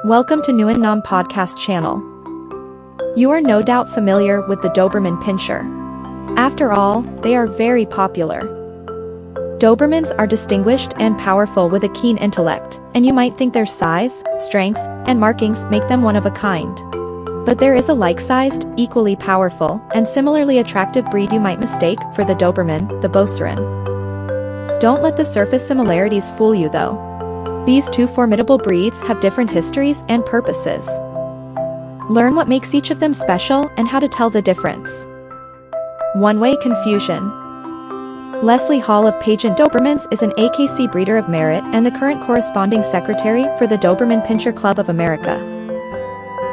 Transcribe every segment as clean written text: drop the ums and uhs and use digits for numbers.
Welcome to Nam Podcast channel. You are no doubt familiar with the Doberman Pinscher. After all, they are very popular. Dobermans are distinguished and powerful with a keen intellect, and you might think their size, strength, and markings make them one of a kind. But there is a like-sized, equally powerful, and similarly attractive breed you might mistake for the Doberman, the Beauceron. Don't let the surface similarities fool you though. These two formidable breeds have different histories and purposes. Learn what makes each of them special and how to tell the difference. One-way confusion. Leslie Hall of Pageant Dobermans is an AKC breeder of merit and the current corresponding secretary for the Doberman Pinscher Club of America.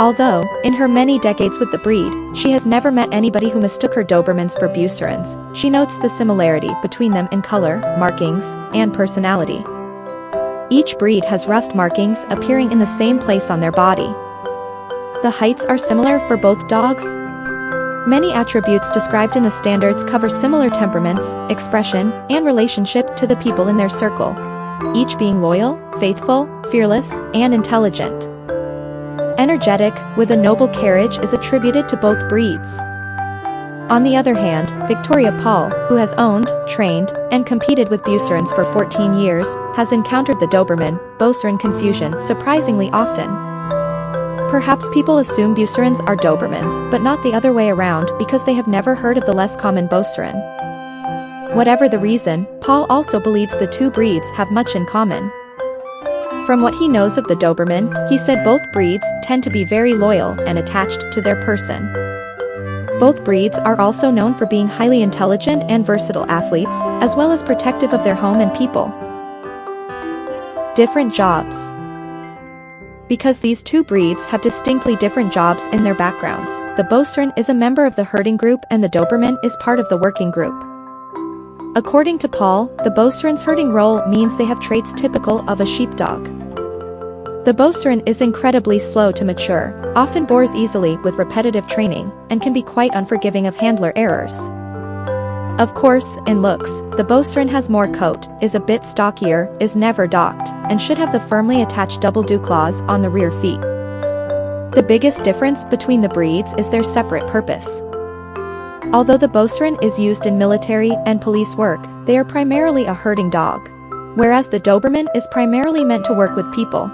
Although, in her many decades with the breed, she has never met anybody who mistook her Dobermans for Beaucerons, she notes the similarity between them in color, markings, and personality. Each breed has rust markings appearing in the same place on their body. The heights are similar for both dogs. Many attributes described in the standards cover similar temperaments, expression, and relationship to the people in their circle, each being loyal, faithful, fearless, and intelligent. Energetic, with a noble carriage is attributed to both breeds. On the other hand, Victoria Paul, who has owned, trained, and competed with Beaucerons for 14 years, has encountered the Doberman, Beauceron confusion surprisingly often. Perhaps people assume Beaucerons are Dobermans, but not the other way around because they have never heard of the less common Beauceron. Whatever the reason, Paul also believes the two breeds have much in common. From what he knows of the Doberman, he said both breeds tend to be very loyal and attached to their person. Both breeds are also known for being highly intelligent and versatile athletes, as well as protective of their home and people. Different jobs. Because these two breeds have distinctly different jobs in their backgrounds, the Beauceron is a member of the herding group and the Doberman is part of the working group. According to Paul, the Beauceron's herding role means they have traits typical of a sheepdog. The Beauceron is incredibly slow to mature, often bores easily with repetitive training, and can be quite unforgiving of handler errors. Of course, in looks, the Beauceron has more coat, is a bit stockier, is never docked, and should have the firmly attached double dew claws on the rear feet. The biggest difference between the breeds is their separate purpose. Although the Beauceron is used in military and police work, they are primarily a herding dog, whereas the Doberman is primarily meant to work with people.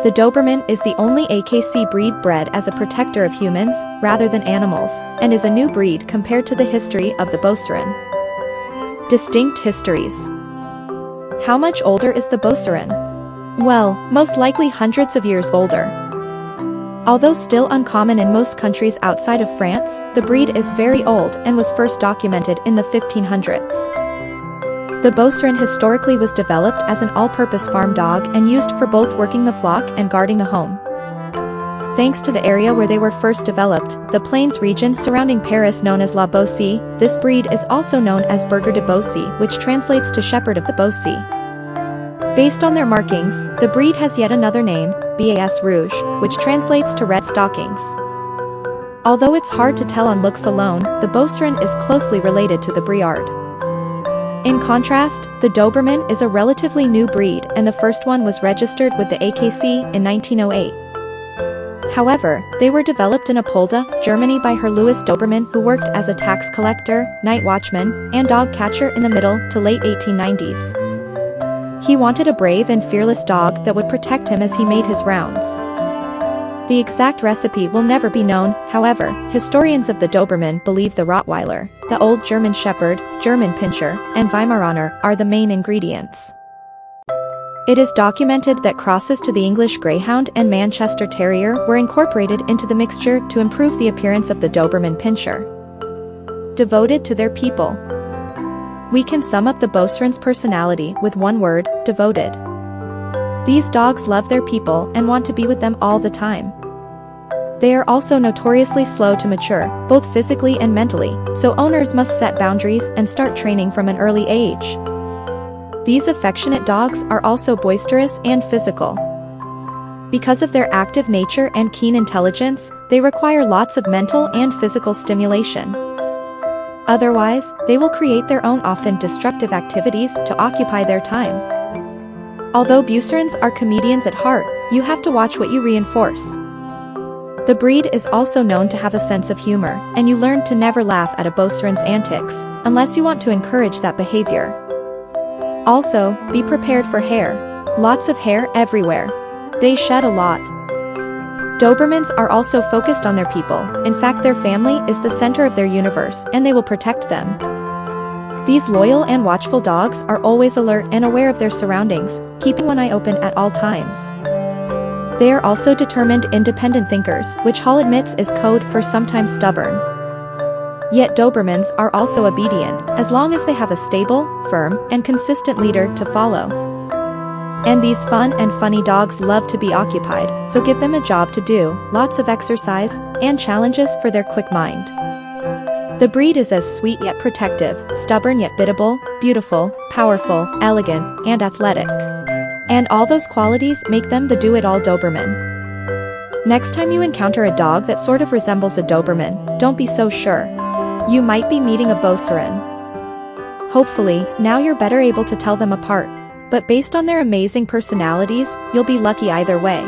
The Doberman is the only AKC breed bred as a protector of humans, rather than animals, and is a new breed compared to the history of the Beauceron. Distinct histories. How much older is the Beauceron? Well, most likely hundreds of years older. Although still uncommon in most countries outside of France, the breed is very old and was first documented in the 1500s. The Beauceron historically was developed as an all-purpose farm dog and used for both working the flock and guarding the home. Thanks to the area where they were first developed, the plains region surrounding Paris known as La Beauce, this breed is also known as Berger de Beauce, which translates to Shepherd of the Beauce. Based on their markings, the breed has yet another name, Bas Rouge, which translates to red stockings. Although it's hard to tell on looks alone, the Beauceron is closely related to the Briard. In contrast, the Doberman is a relatively new breed and the first one was registered with the AKC in 1908. However, they were developed in Apolda, Germany by Herr Louis Doberman, who worked as a tax collector, night watchman, and dog catcher in the middle to late 1890s. He wanted a brave and fearless dog that would protect him as he made his rounds. The exact recipe will never be known, however, historians of the Doberman believe the Rottweiler, the Old German Shepherd, German Pinscher, and Weimaraner are the main ingredients. It is documented that crosses to the English Greyhound and Manchester Terrier were incorporated into the mixture to improve the appearance of the Doberman Pinscher. Devoted to their people. We can sum up the Beauceron's personality with one word, devoted. These dogs love their people and want to be with them all the time. They are also notoriously slow to mature, both physically and mentally, so owners must set boundaries and start training from an early age. These affectionate dogs are also boisterous and physical. Because of their active nature and keen intelligence, they require lots of mental and physical stimulation. Otherwise, they will create their own often destructive activities to occupy their time. Although Beaucerons are comedians at heart, you have to watch what you reinforce. The breed is also known to have a sense of humor, and you learn to never laugh at a Beauceron's antics, unless you want to encourage that behavior. Also, be prepared for hair. Lots of hair everywhere. They shed a lot. Dobermans are also focused on their people. In fact, their family is the center of their universe, and they will protect them. These loyal and watchful dogs are always alert and aware of their surroundings, keeping one eye open at all times. They are also determined, independent thinkers, which Hall admits is code for sometimes stubborn. Yet Dobermans are also obedient, as long as they have a stable, firm, and consistent leader to follow. And these fun and funny dogs love to be occupied, so give them a job to do, lots of exercise, and challenges for their quick mind. The breed is as sweet yet protective, stubborn yet biddable, beautiful, powerful, elegant, and athletic. And all those qualities make them the do-it-all Doberman. Next time you encounter a dog that sort of resembles a Doberman, don't be so sure. You might be meeting a Beauceron. Hopefully, now you're better able to tell them apart. But based on their amazing personalities, you'll be lucky either way.